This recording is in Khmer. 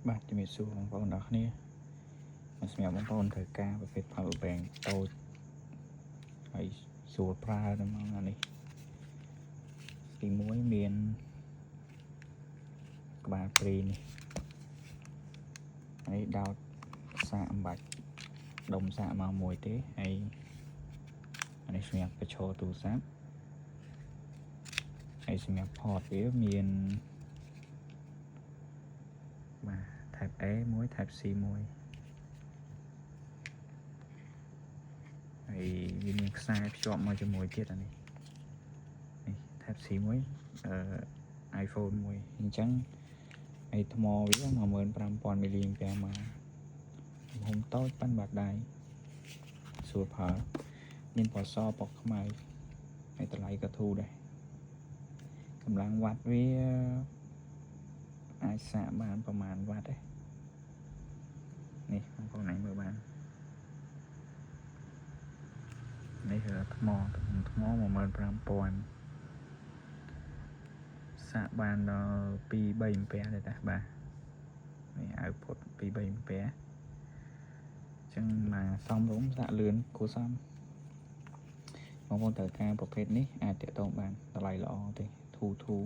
បាទជំរាបសួរបងប្អូនទាំងគ្នាសម្រាប់បងប្អូនត្រូវការប្រភេទ power bank តូចហើយស្រួលប្រើដល់មកនេះទី1មានក្បាលព្រីនេះហើយដោតសាកអំបាច់ដុំសាកមកមួយទេហើយនេះសម្រាប់បញ្ឈរទូរស័ព្ទហើយសម្រាប់ port វាមានបាទ type A មួយ type C មួយហើយវាមានខ្សែភ្ជាប់មកជាមួយទៀតអានេះ type C មួយiPhone មួយអញ្ចឹងហើយថ្មវា 15000 mAh មកទំហំតូចប៉ុន្តែបាត់ដៃស្រួលប្រើមានពណ៌សពណ៌ខ្មៅហើយតម្លៃក៏ធូរដែរកម្លាំងវ៉ាត់វាអាចសាកបានប្រហែលវ៉ាត់ទេនេះបងប្អូនឯងមើលបាននេះគឺថ្មទំហំថ្ម 15000 សាកបានដល់2-3 អាំពែដែរតាបាទនេះoutput 2-3 អាំពែអញ្ចឹងមកសំរុំសាកលឿនគួរសមបងប្អូនត្រូវការប្រភេទនេះអាចទាក់ទងបានតម្លៃល្អទេធូរ